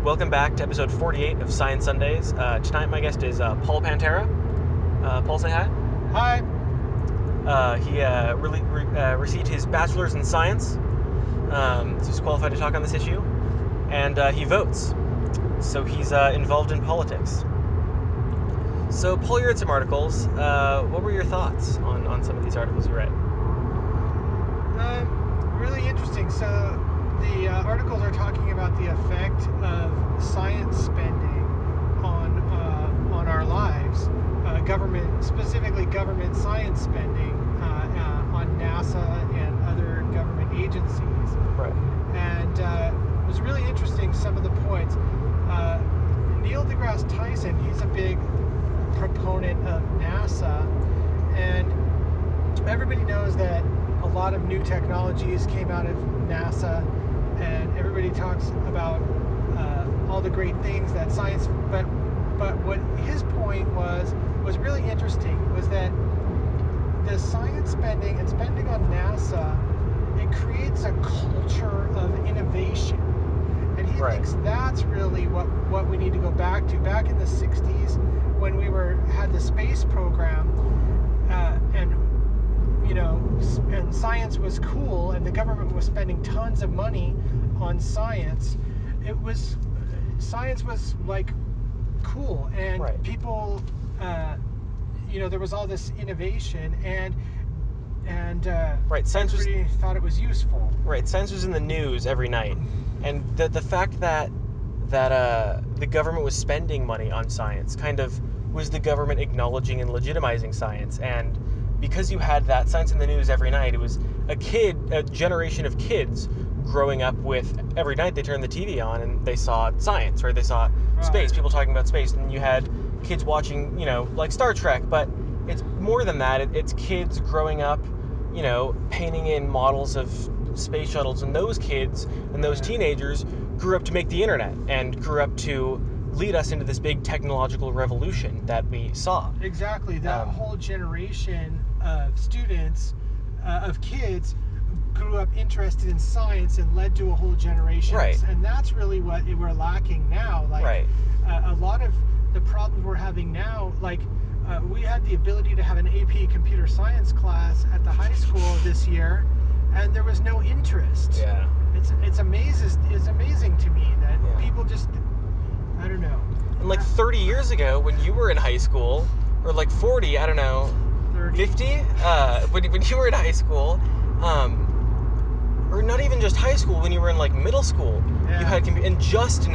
Welcome back to episode 48 of Science Sundays. Tonight my guest is Paul Pantera. Paul, say hi. Hi. He received his bachelor's in science, so he's qualified to talk on this issue, and he votes, so he's involved in politics. So, Paul, you read some articles. What were your thoughts on some of these articles you read? Really interesting. So the articles are talking about the effect of science spending on our lives, specifically government science spending on NASA and other government agencies. Right. And it was really interesting, some of the points. Neil deGrasse Tyson, he's a big proponent of NASA, and everybody knows that a lot of new technologies came out of NASA, and everybody talks about all the great things that science, but what his point was really interesting, was that the science spending and spending on NASA, it creates a culture of innovation, and he thinks that's really what we need to go back to. Back in the 60s, when we had the space program, and science was cool, and the government was spending tons of money on science. Science was like cool, and people, there was all this innovation, and everybody thought it was useful. Right, science was in the news every night, and the fact that the government was spending money on science kind of was the government acknowledging and legitimizing science. And because you had that science in the news every night, it was a generation of kids growing up with, every night they turned the TV on and they saw science, right? They saw space, people talking about space, and you had kids watching, like Star Trek, but it's more than that. It's kids growing up, painting in models of space shuttles, and those kids and those teenagers grew up to make the internet and grew up to lead us into this big technological revolution that we saw. Exactly. That whole generation of students, of kids, grew up interested in science and led to a whole generation. Right. And that's really what we're lacking now. A lot of the problems we're having now, we had the ability to have an AP computer science class at the high school this year, and there was no interest. Yeah. It's amazing to me that people just, I don't know. And 30 years ago, when you were in high school, or 40, I don't know, 30. 50? When you were in high school, or not even just high school, when you were in middle school, you had and just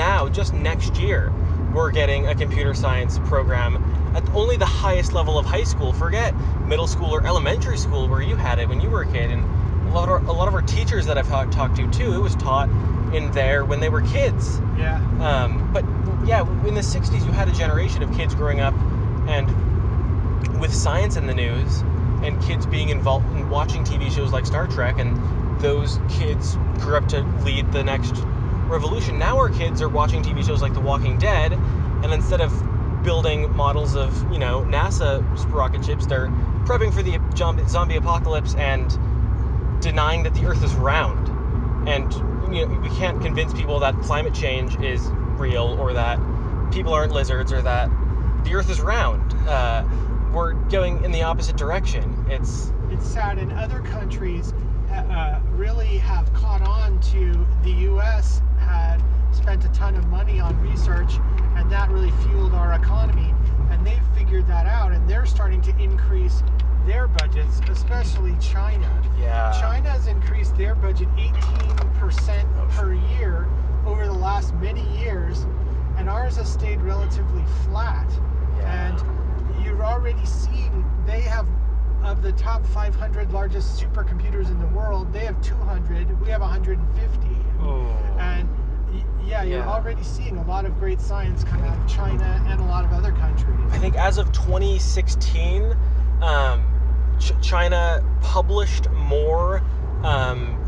next year, we're getting a computer science program at only the highest level of high school. Forget middle school or elementary school where you had it when you were a kid. And a lot of our teachers that I've talked to too, it was taught in there when they were kids. Yeah. But in the 60s, you had a generation of kids growing up and with science in the news, and kids being involved in watching TV shows like Star Trek, and those kids grew up to lead the next revolution. Now our kids are watching TV shows like The Walking Dead, and instead of building models of, NASA rocket ships, they're prepping for the zombie apocalypse and denying that the Earth is round. And we can't convince people that climate change is real, or that people aren't lizards, or that the Earth is round. We're going in the opposite direction. It's sad. And other countries really have caught on to the U.S. had spent a ton of money on research, and that really fueled our economy. And they've figured that out, and they're starting to increase their budgets, especially China. Yeah. China has increased their budget 18% per year over the last many years, and ours has stayed relatively flat. Yeah. And you're already seeing they have, of the top 500 largest supercomputers in the world, they have 200, we have 150. Ooh. And you're already seeing a lot of great science coming out of China and a lot of other countries. I think as of 2016, China published more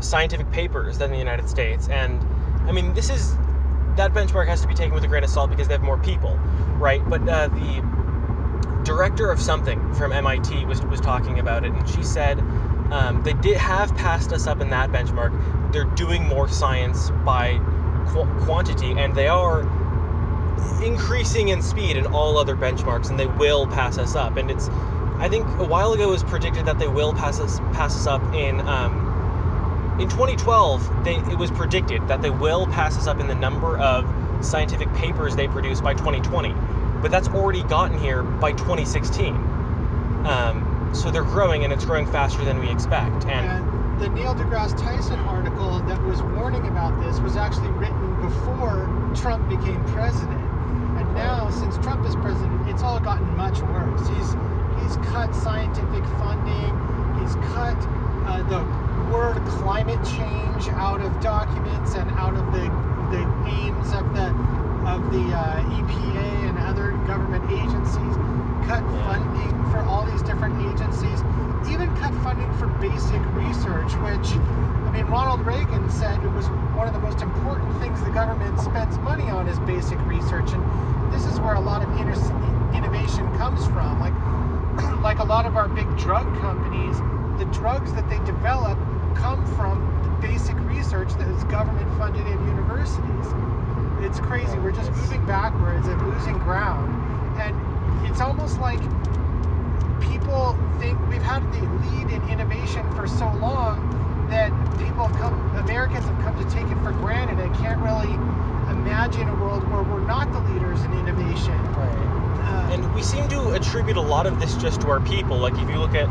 scientific papers than the United States. And I mean, that benchmark has to be taken with a grain of salt because they have more people, right? But the director of something from MIT was talking about it, and she said they have passed us up in that benchmark. They're doing more science by quantity, and they are increasing in speed in all other benchmarks, and they will pass us up. And I think a while ago it was predicted that they will pass us up in 2012. It was predicted that they will pass us up in the number of scientific papers they produce by 2020, but that's already gotten here by 2016. So they're growing, and it's growing faster than we expect. And the Neil deGrasse Tyson article that was warning about this was actually written before Trump became president. And now, since Trump is president, it's all gotten much worse. He's cut scientific funding. He's cut the word climate change out of documents and out of the aims of the EPA and other government agencies. Cut funding for all these different agencies. Even cut funding for basic research, which, I mean, Ronald Reagan said it was one of the most important things the government spends money on is basic research, and this is where a lot of innovation comes from. Like a lot of our big drug companies, the drugs that they develop come from the basic research that is government funded in universities. It's crazy. We're just moving backwards and losing ground, and it's almost like people think we've had the lead in innovation for so long that Americans have come to take it for granted and can't really imagine a world where we're not the leaders in innovation. Right. And we seem to attribute a lot of this just to our people. Like, if you look at,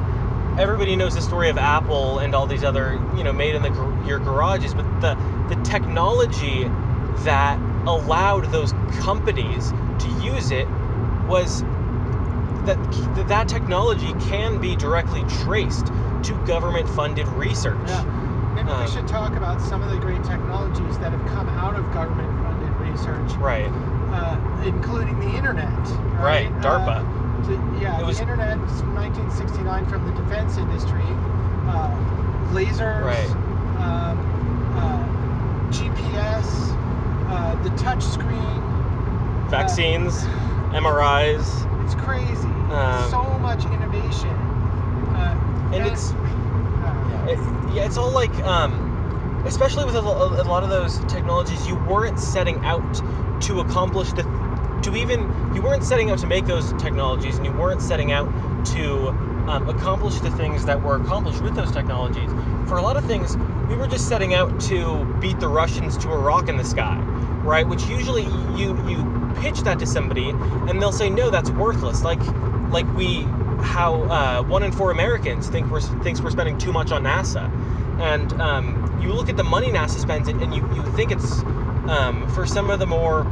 everybody knows the story of Apple and all these other, made in your garages, but the technology that allowed those companies to use it was that technology can be directly traced to government-funded research. Yeah. Maybe we should talk about some of the great technologies that have come out of government-funded research. Right. Including the internet. Right. DARPA. The internet was from 1969 from the defense industry. Lasers. Right. GPS. The touch screen. Vaccines. MRIs. It's crazy. So much innovation. It's all like, especially with a lot of those technologies, you weren't setting out to accomplish you weren't setting out to make those technologies, and you weren't setting out to accomplish the things that were accomplished with those technologies. For a lot of things, we were just setting out to beat the Russians to a rock in the sky, right? Which usually you pitch that to somebody, and they'll say, no, that's worthless. How 1 in 4 Americans thinks we're spending too much on NASA. And you look at the money NASA spends, and you think it's, for some of the more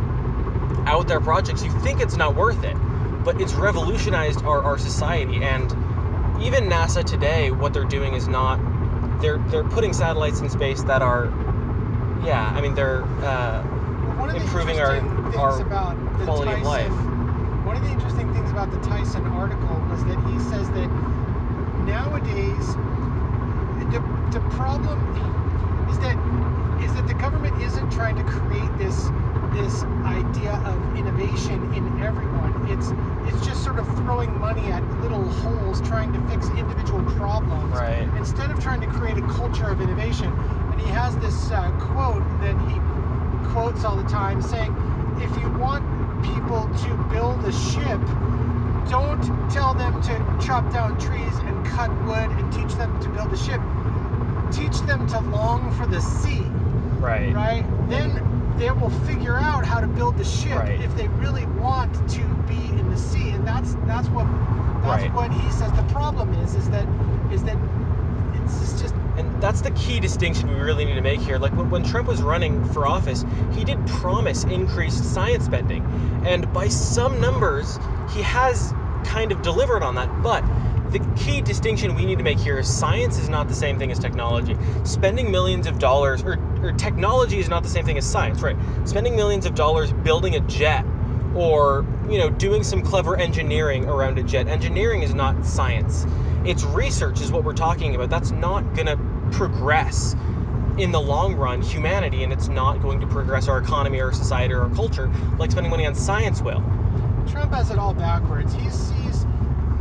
out there projects, you think it's not worth it. But it's revolutionized our society. And even NASA today, what they're doing is not, they're putting satellites in space that are, they're improving our quality of life. One of the interesting things about the Tyson article was that he says that nowadays the problem is that the government isn't trying to create this idea of innovation in everyone. It's just sort of throwing money at little holes, trying to fix individual problems, right, instead of trying to create a culture of innovation. And he has this quote that he quotes all the time, saying, if you want people to build a ship, don't tell them to chop down trees and cut wood and teach them to build a ship. Teach them to long for the sea. Right. Right? Then they will figure out how to build the ship, right, if they really want to be in the sea. And that's what he says the problem is that it's just. And that's the key distinction we really need to make here. Like, when Trump was running for office, he did promise increased science spending. And by some numbers, he has kind of delivered on that. But the key distinction we need to make here is science is not the same thing as technology. Spending millions of dollars, or technology is not the same thing as science, right? Spending millions of dollars building a jet, or, doing some clever engineering around a jet. Engineering is not science. It's research is what we're talking about. That's not going to progress in the long run humanity, and it's not going to progress our economy or our society or our culture like spending money on science will. Trump has it all backwards. He sees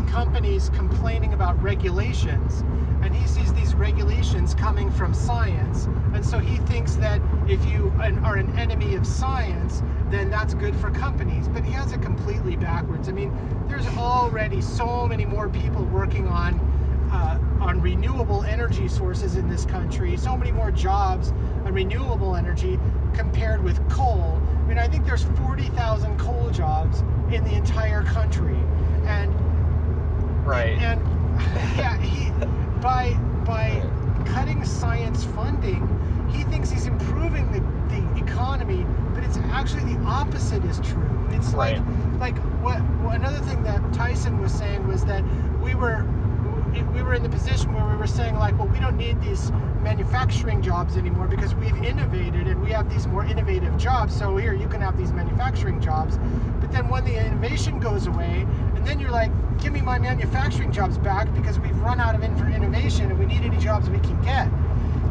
companies complaining about regulations and he sees these regulations coming from science, and so he thinks that if you are an enemy of science, then that's good for companies. But he has it completely backwards. I mean, there's already so many more people working on renewable energy sources in this country, so many more jobs on renewable energy compared with coal. I mean, I think there's 40,000 coal jobs in the entire country, and Right. and yeah, by cutting science funding, he thinks he's improving the economy, but it's actually the opposite is true. It's Right. like what another thing that Tyson was saying was that we were in the position where we were saying, like, well, we don't need these manufacturing jobs anymore because we've innovated and we have these more innovative jobs, so here you can have these manufacturing jobs. But then when the innovation goes away, and then you're like, give me my manufacturing jobs back because we've run out of innovation and we need any jobs we can get.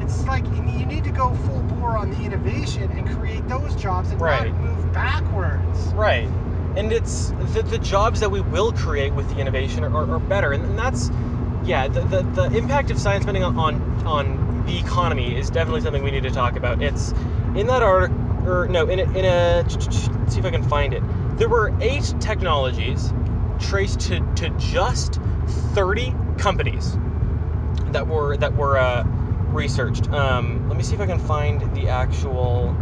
It's like you need to go full bore on the innovation and create those jobs and Right. not move backwards. Right. And it's the jobs that we will create with the innovation are better. And that's, yeah, the impact of science spending on the economy is definitely something we need to talk about. It's in that article, or no, in a let's see if I can find it. There were 8 technologies traced to just 30 companies that were researched. Let me see if I can find the actual.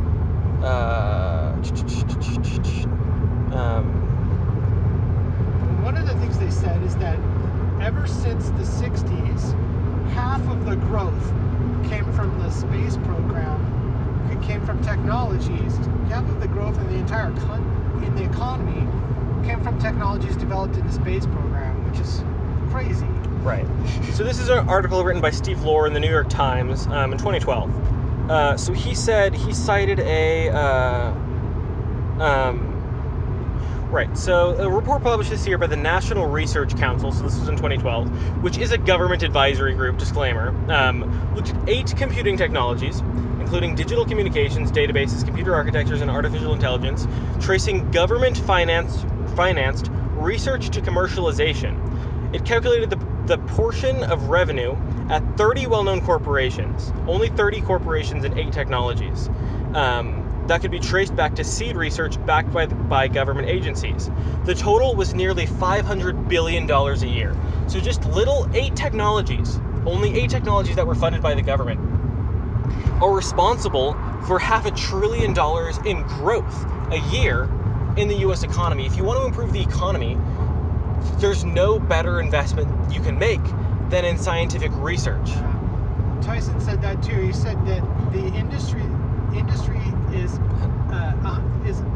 One of the things they said is that ever since the 60s, half of the growth came from the space program. It came from technologies. Half of the growth in the entire in the economy came from technologies developed in the space program, which is crazy. Right. So this is an article written by Steve Lohr in the New York Times in 2012. So he cited a right. So a report published this year by the National Research Council, so this was in 2012, which is a government advisory group, disclaimer, looked at 8 computing technologies, including digital communications, databases, computer architectures, and artificial intelligence, tracing government-financed research to commercialization. It calculated the portion of revenue at 30 well-known corporations, only 30 corporations and 8 technologies, that could be traced back to seed research backed by government agencies. The total was nearly $500 billion a year. So just little 8 technologies, only 8 technologies that were funded by the government, are responsible for $500 billion in growth a year in the U.S. economy. If you want to improve the economy, there's no better investment you can make than in scientific research. Tyson said that too. He said that the industry is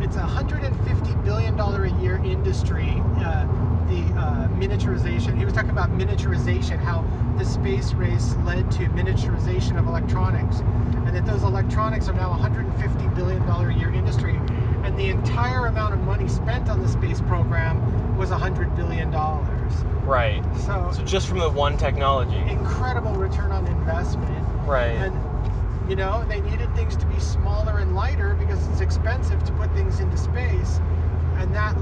it's $150 billion a year industry. The miniaturization. He was talking about miniaturization, how the space race led to miniaturization of electronics, and that those electronics are now $150 billion a year industry, and the entire amount of money spent on the space program was $100 billion. Right. So just from the one technology. Incredible return on investment. Right. And you know, they needed things to be smaller and lighter because it's expensive to put things into space, and that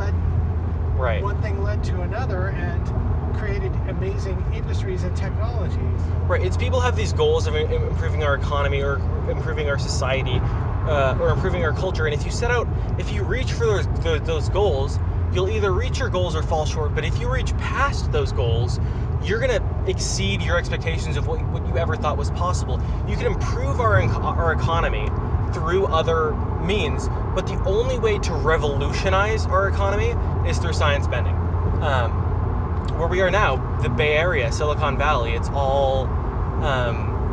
one thing led to another and created amazing industries and technologies. Right. It's people have these goals of improving our economy or improving our society or improving our culture, and if you reach for those goals, you'll either reach your goals or fall short. But if you reach past those goals, you're going to exceed your expectations of what you ever thought was possible. You can improve our economy through other means, but the only way to revolutionize our economy is through science spending. Where we are now, the Bay Area, Silicon Valley, it's all,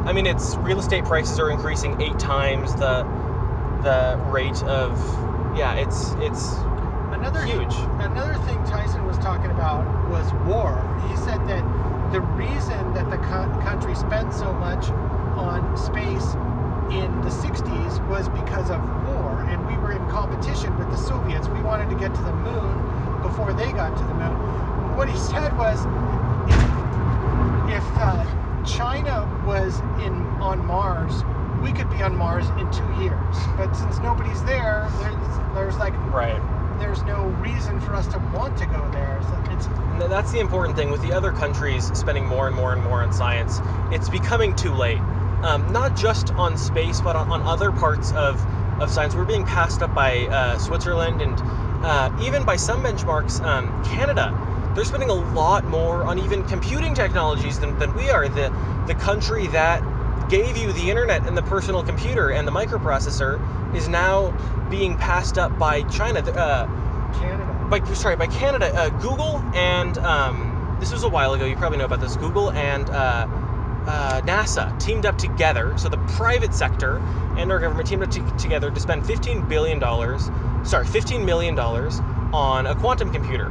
it's real estate prices are increasing 8 times the rate of, it's huge. Another thing Tyson was talking about was war. He said that the reason that the country spent so much on space in the 60s was because of war, and we were in competition with the Soviets. We wanted to get to the moon before they got to the moon. What he said was, if China was on Mars, we could be on Mars in 2 years. But since nobody's there, there's there's no reason for us to want to go there. So And that's the important thing with the other countries spending more and more and more on science. It's becoming too late. Not just on space, but on other parts of science. We're being passed up by Switzerland and even by some benchmarks, Canada. They're spending a lot more on even computing technologies than we are. The country that gave you the internet and the personal computer and the microprocessor is now being passed up by China. Canada. By Canada. Google and this was a while ago. You probably know about this. Google and NASA teamed up together. So the private sector and our government teamed up together to spend $15 million on a quantum computer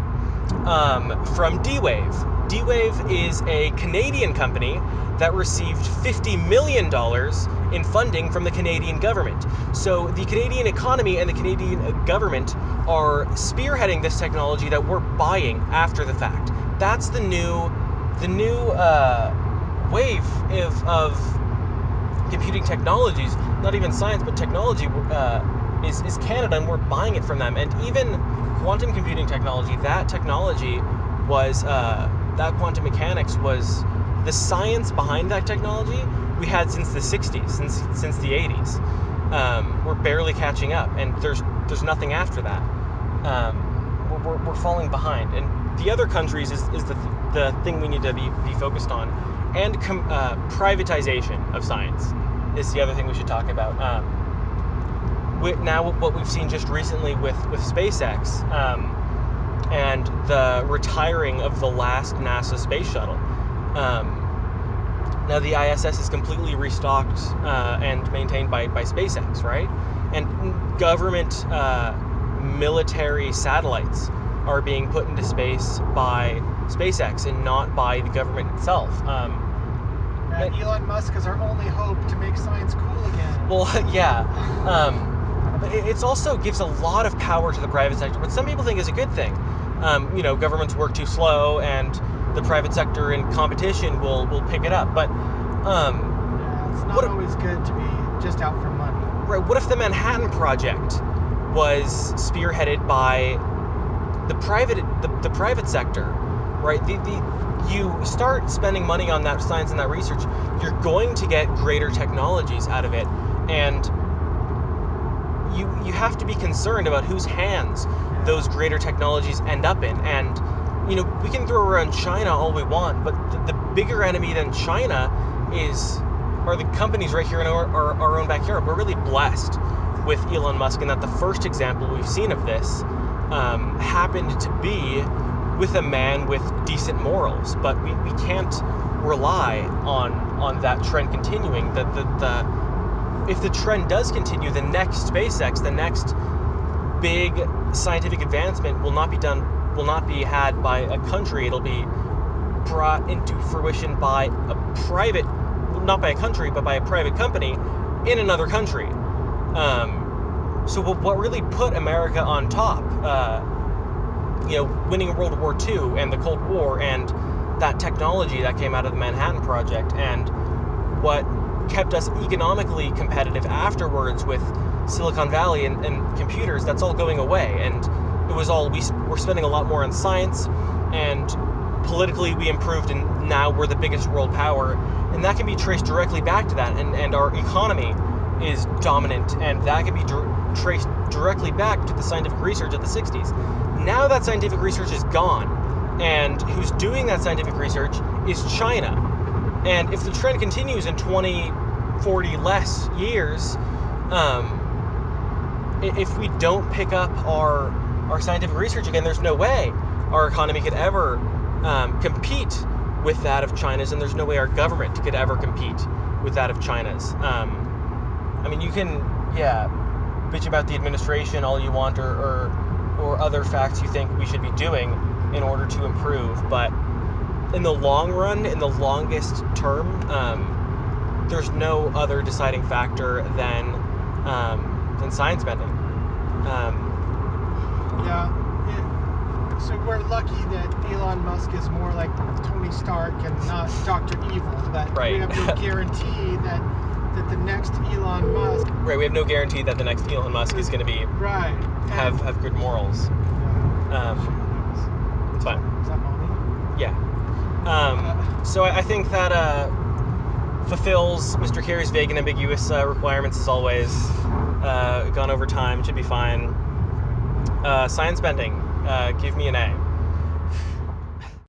from D-Wave. D-Wave is a Canadian company that received $50 million in funding from the Canadian government. So the Canadian economy and the Canadian government are spearheading this technology that we're buying after the fact. That's the new wave of computing technologies. Not even science, but technology is Canada, and we're buying it from them. And even quantum computing technology, that technology was that quantum mechanics was the science behind that technology we had since the 60s, since the 80s. We're barely catching up, and there's nothing after that. We're falling behind, and the other countries is the thing we need to be focused on, and privatization of science is the other thing we should talk about. Now what we've seen just recently with SpaceX and the retiring of the last NASA space shuttle. Now the ISS is completely restocked and maintained by SpaceX, right? And government military satellites are being put into space by SpaceX and not by the government itself. Elon Musk is our only hope to make science cool again. Well, yeah. But it also gives a lot of power to the private sector, but some people think is a good thing. Governments work too slow, and the private sector in competition will pick it up. But it's not always good to be just out for money. Right. What if the Manhattan Project was spearheaded by the private sector? Right. You start spending money on that science and that research, you're going to get greater technologies out of it, and you have to be concerned about whose hands those greater technologies end up in. And we can throw around China all we want, but the bigger enemy than China are the companies right here in our own backyard. We're really blessed with Elon Musk, and that the first example we've seen of this happened to be with a man with decent morals. But we can't rely on that trend continuing. If the trend does continue, the next SpaceX, the next big scientific advancement will not be had by a country. It'll be brought into fruition by not by a country, but by a private company in another country. So what really put America on top, winning World War II and the Cold War and that technology that came out of the Manhattan Project, and what kept us economically competitive afterwards with Silicon Valley and computers, that's all going away. And it was all, we're spending a lot more on science, and politically we improved, and now we're the biggest world power. And that can be traced directly back to that, and our economy is dominant, and that can be traced directly back to the scientific research of the 60s. Now that scientific research is gone, and who's doing that scientific research is China. And if the trend continues in 20, 40 less years, if we don't pick up our scientific research again, there's no way our economy could ever compete with that of China's, and there's no way our government could ever compete with that of China's. You can, bitch about the administration all you want, or other facts you think we should be doing in order to improve, but in the long run, in the longest term, there's no other deciding factor than science spending. So we're lucky that Elon Musk is more like Tony Stark and not Dr. Evil, but right. We have no guarantee that the next Elon Musk... Right, we have no guarantee that the next Elon Musk is going to be... Right. have good morals. It's fine. Is that mommy? Yeah. So I think that fulfills Mr. Kerry's vague and ambiguous requirements as always. Gone over time, should be fine. Science bending, give me an A.